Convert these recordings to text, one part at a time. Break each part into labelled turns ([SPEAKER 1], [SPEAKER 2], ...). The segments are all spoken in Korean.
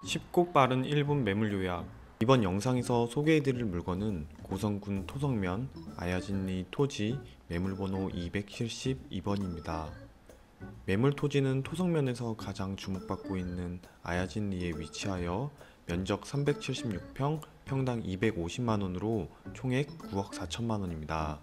[SPEAKER 1] 쉽고 빠른 1분 매물 요약. 이번 영상에서 소개해드릴 물건은 고성군 토성면 아야진리 토지 매물번호 272번입니다. 매물 토지는 토성면에서 가장 주목받고 있는 아야진리에 위치하여 면적 376평, 평당 250만원으로 총액 9억 4천만원입니다.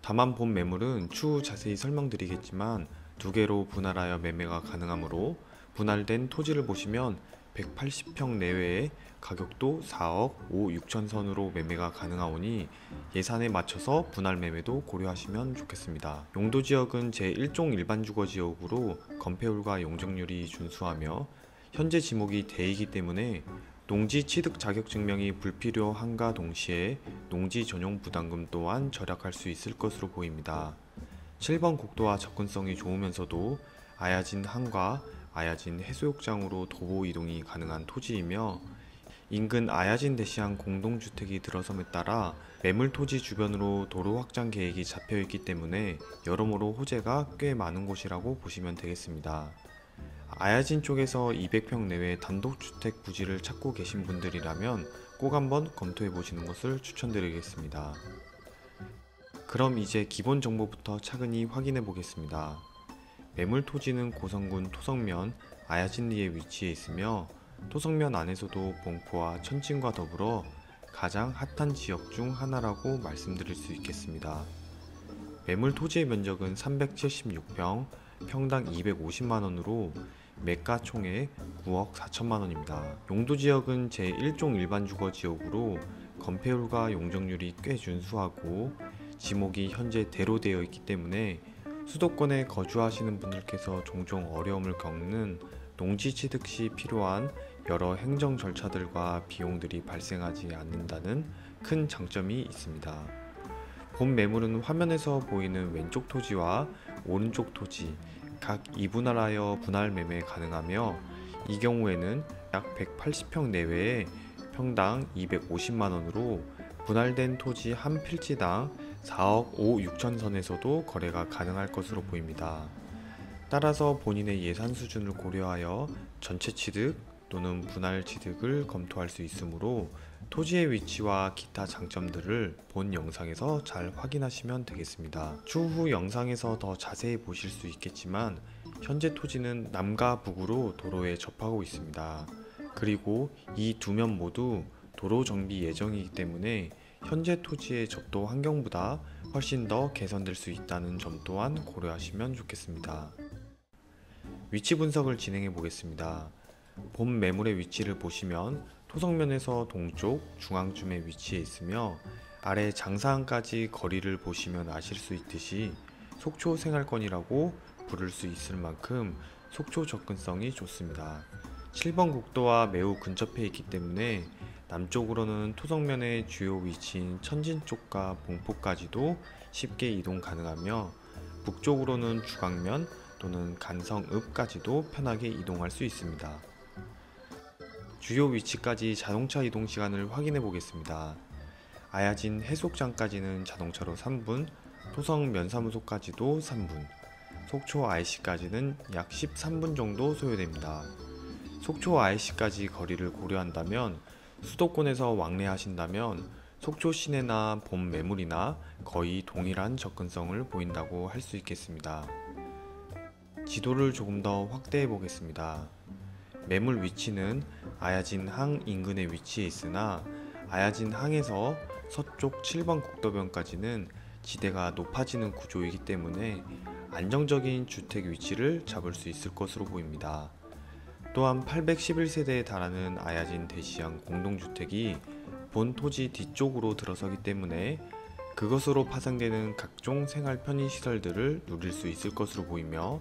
[SPEAKER 1] 다만 본 매물은 추후 자세히 설명드리겠지만 두 개로 분할하여 매매가 가능하므로 분할된 토지를 보시면 180평 내외의 가격도 4억 5, 6천 선으로 매매가 가능하오니 예산에 맞춰서 분할 매매도 고려하시면 좋겠습니다. 용도지역은 제1종 일반주거지역으로 건폐율과 용적률이 준수하며 현재 지목이 대이기 때문에 농지 취득 자격 증명이 불필요한가 동시에 농지 전용 부담금 또한 절약할 수 있을 것으로 보입니다. 7번 국도와 접근성이 좋으면서도 아야진 항과 아야진 해수욕장으로 도보 이동이 가능한 토지이며 인근 아야진 대시항 공동주택이 들어섬에 따라 매물 토지 주변으로 도로 확장 계획이 잡혀있기 때문에 여러모로 호재가 꽤 많은 곳이라고 보시면 되겠습니다. 아야진 쪽에서 200평 내외 단독주택 부지를 찾고 계신 분들이라면 꼭 한번 검토해 보시는 것을 추천드리겠습니다. 그럼 이제 기본 정보부터 차근히 확인해 보겠습니다. 매물 토지는 고성군 토성면 아야진리에 위치해 있으며 토성면 안에서도 봉포와 천진과 더불어 가장 핫한 지역 중 하나라고 말씀드릴 수 있겠습니다. 매물 토지의 면적은 376평, 평당 250만원으로 매가 총액 9억 4천만원입니다. 용도지역은 제1종 일반주거지역으로 건폐율과 용적률이 꽤 준수하고 지목이 현재 대로되어 있기 때문에 수도권에 거주하시는 분들께서 종종 어려움을 겪는 농지 취득 시 필요한 여러 행정 절차들과 비용들이 발생하지 않는다는 큰 장점이 있습니다. 본 매물은 화면에서 보이는 왼쪽 토지와 오른쪽 토지 각 2분할하여 분할 매매 가능하며 이 경우에는 약 180평 내외에 평당 250만원으로 분할된 토지 한 필지당 4억 5, 6천 선에서도 거래가 가능할 것으로 보입니다. 따라서 본인의 예산 수준을 고려하여 전체 취득 또는 분할 취득을 검토할 수 있으므로 토지의 위치와 기타 장점들을 본 영상에서 잘 확인하시면 되겠습니다. 추후 영상에서 더 자세히 보실 수 있겠지만 현재 토지는 남과 북으로 도로에 접하고 있습니다. 그리고 이 두 면 모두 도로 정비 예정이기 때문에 현재 토지의 접도 환경보다 훨씬 더 개선될 수 있다는 점 또한 고려하시면 좋겠습니다. 위치 분석을 진행해 보겠습니다. 본 매물의 위치를 보시면 토성면에서 동쪽 중앙쯤에 위치해 있으며 아래 장사항까지 거리를 보시면 아실 수 있듯이 속초 생활권이라고 부를 수 있을 만큼 속초 접근성이 좋습니다. 7번 국도와 매우 근접해 있기 때문에 남쪽으로는 토성면의 주요 위치인 천진 쪽과 봉포까지도 쉽게 이동 가능하며 북쪽으로는 주강면 또는 간성읍까지도 편하게 이동할 수 있습니다. 주요 위치까지 자동차 이동 시간을 확인해 보겠습니다. 아야진 해수욕장까지는 자동차로 3분, 토성 면사무소까지도 3분, 속초 IC까지는 약 13분 정도 소요됩니다. 속초 IC까지 거리를 고려한다면 수도권에서 왕래하신다면 속초 시내나 본 매물이나 거의 동일한 접근성을 보인다고 할 수 있겠습니다. 지도를 조금 더 확대해 보겠습니다. 매물 위치는 아야진 항 인근에 위치해 있으나 아야진 항에서 서쪽 7번 국도변까지는 지대가 높아지는 구조이기 때문에 안정적인 주택 위치를 잡을 수 있을 것으로 보입니다. 또한 811세대에 달하는 아야진 대시양 공동주택이 본 토지 뒤쪽으로 들어서기 때문에 그것으로 파생되는 각종 생활 편의시설들을 누릴 수 있을 것으로 보이며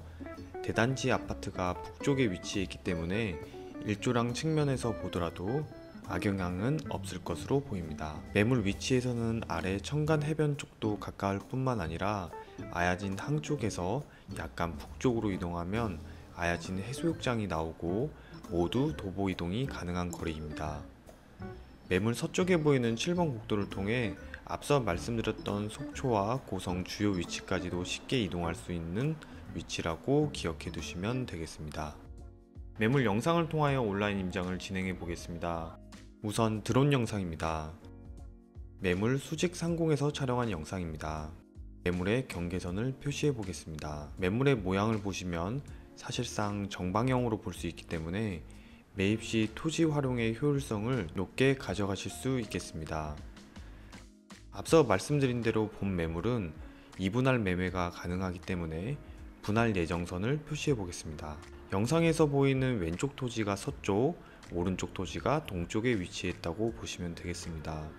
[SPEAKER 1] 대단지 아파트가 북쪽에 위치해 있기 때문에 일조량 측면에서 보더라도 악영향은 없을 것으로 보입니다. 매물 위치에서는 아래 청간 해변 쪽도 가까울 뿐만 아니라 아야진 항 쪽에서 약간 북쪽으로 이동하면 아야진 해수욕장이 나오고 모두 도보 이동이 가능한 거리입니다. 매물 서쪽에 보이는 7번 국도를 통해 앞서 말씀드렸던 속초와 고성 주요 위치까지도 쉽게 이동할 수 있는 위치라고 기억해 두시면 되겠습니다. 매물 영상을 통하여 온라인 임장을 진행해 보겠습니다. 우선 드론 영상입니다. 매물 수직 상공에서 촬영한 영상입니다. 매물의 경계선을 표시해 보겠습니다. 매물의 모양을 보시면 사실상 정방형으로 볼 수 있기 때문에 매입 시 토지 활용의 효율성을 높게 가져가실 수 있겠습니다. 앞서 말씀드린 대로 본 매물은 2분할 매매가 가능하기 때문에 분할 예정선을 표시해 보겠습니다. 영상에서 보이는 왼쪽 토지가 서쪽, 오른쪽 토지가 동쪽에 위치했다고 보시면 되겠습니다.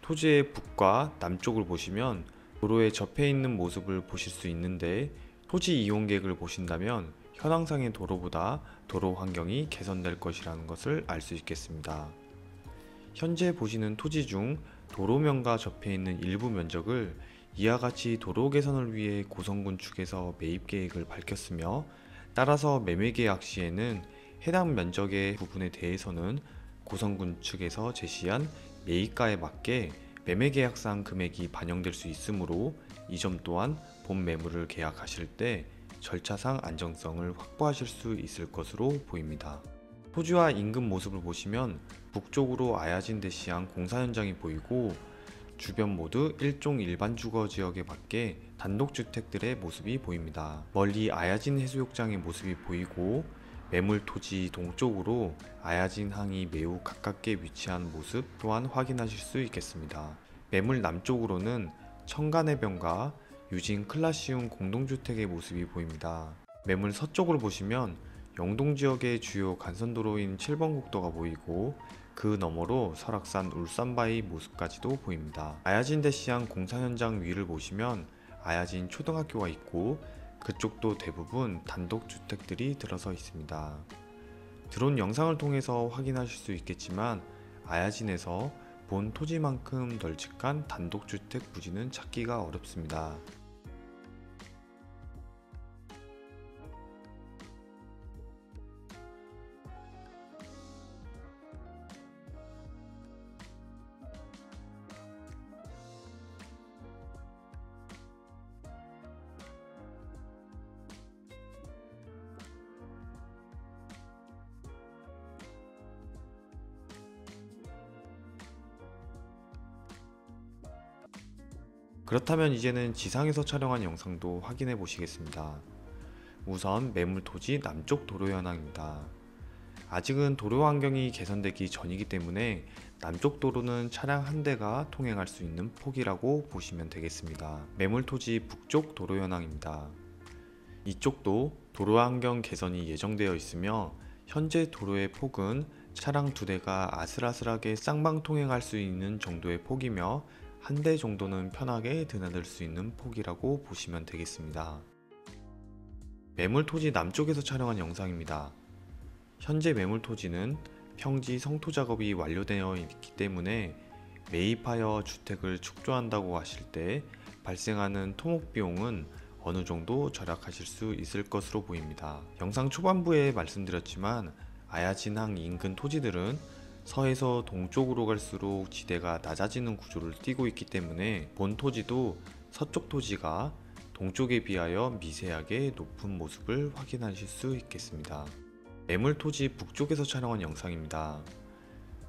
[SPEAKER 1] 토지의 북과 남쪽을 보시면 도로에 접해 있는 모습을 보실 수 있는데, 토지 이용 계획을 보신다면 현황상의 도로보다 도로 환경이 개선될 것이라는 것을 알 수 있겠습니다. 현재 보시는 토지 중 도로면과 접해 있는 일부 면적을 이와 같이 도로 개선을 위해 고성군 측에서 매입 계획을 밝혔으며, 따라서 매매 계약 시에는 해당 면적의 부분에 대해서는 고성군 측에서 제시한 매입가에 맞게 매매 계약상 금액이 반영될 수 있으므로 이 점 또한 본 매물을 계약하실 때 절차상 안정성을 확보하실 수 있을 것으로 보입니다. 토지와 인근 모습을 보시면 북쪽으로 아야진 대시양 공사 현장이 보이고, 주변 모두 일종 일반 주거 지역에 맞게 단독주택들의 모습이 보입니다. 멀리 아야진 해수욕장의 모습이 보이고, 매물 토지 동쪽으로 아야진 항이 매우 가깝게 위치한 모습 또한 확인하실 수 있겠습니다. 매물 남쪽으로는 청간해변과 유진 클라시움 공동주택의 모습이 보입니다. 매물 서쪽으로 보시면 영동지역의 주요 간선도로인 7번 국도가 보이고, 그 너머로 설악산 울산바위 모습까지도 보입니다. 아야진 대시양 공사 현장 위를 보시면 아야진 초등학교가 있고, 그쪽도 대부분 단독주택들이 들어서 있습니다. 드론 영상을 통해서 확인하실 수 있겠지만 아야진에서 본 토지만큼 널찍한 단독주택 부지는 찾기가 어렵습니다. 그렇다면 이제는 지상에서 촬영한 영상도 확인해 보시겠습니다. 우선 매물 토지 남쪽 도로 현황입니다. 아직은 도로 환경이 개선되기 전이기 때문에 남쪽 도로는 차량 한 대가 통행할 수 있는 폭이라고 보시면 되겠습니다. 매물 토지 북쪽 도로 현황입니다. 이쪽도 도로 환경 개선이 예정되어 있으며, 현재 도로의 폭은 차량 두 대가 아슬아슬하게 쌍방 통행할 수 있는 정도의 폭이며, 한 대 정도는 편하게 드나들 수 있는 폭이라고 보시면 되겠습니다. 매물 토지 남쪽에서 촬영한 영상입니다. 현재 매물 토지는 평지 성토 작업이 완료되어 있기 때문에 매입하여 주택을 축조한다고 하실 때 발생하는 토목 비용은 어느 정도 절약하실 수 있을 것으로 보입니다. 영상 초반부에 말씀드렸지만 아야진항 인근 토지들은 서에서 동쪽으로 갈수록 지대가 낮아지는 구조를 띠고 있기 때문에 본 토지도 서쪽 토지가 동쪽에 비하여 미세하게 높은 모습을 확인하실 수 있겠습니다. 매물 토지 북쪽에서 촬영한 영상입니다.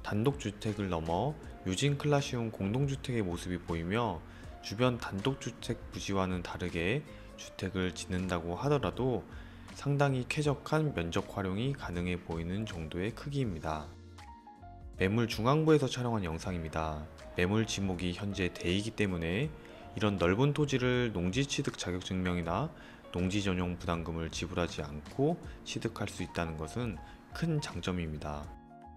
[SPEAKER 1] 단독주택을 넘어 유진 클라시움 공동주택의 모습이 보이며, 주변 단독주택 부지와는 다르게 주택을 짓는다고 하더라도 상당히 쾌적한 면적 활용이 가능해 보이는 정도의 크기입니다. 매물 중앙부에서 촬영한 영상입니다. 매물 지목이 현재 대이기 때문에 이런 넓은 토지를 농지취득 자격증명이나 농지 전용 부담금을 지불하지 않고 취득할 수 있다는 것은 큰 장점입니다.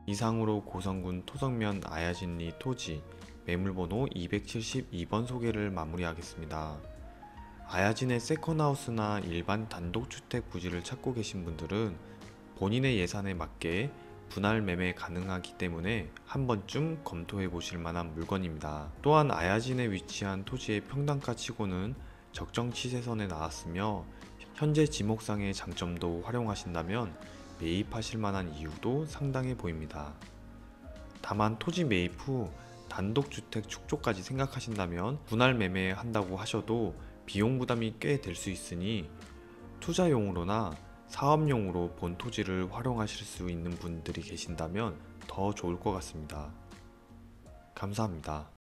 [SPEAKER 1] 이상으로 고성군 토성면 아야진리 토지 매물번호 272번 소개를 마무리하겠습니다. 아야진의 세컨하우스나 일반 단독주택 부지를 찾고 계신 분들은 본인의 예산에 맞게 분할 매매 가능하기 때문에 한 번쯤 검토해 보실 만한 물건입니다. 또한 아야진에 위치한 토지의 평당가 치고는 적정 시세선에 나왔으며, 현재 지목상의 장점도 활용하신다면 매입하실 만한 이유도 상당해 보입니다. 다만 토지 매입 후 단독주택 축조까지 생각하신다면 분할 매매한다고 하셔도 비용 부담이 꽤 될 수 있으니 투자용으로나 사업용으로 본 토지를 활용하실 수 있는 분들이 계신다면 더 좋을 것 같습니다. 감사합니다.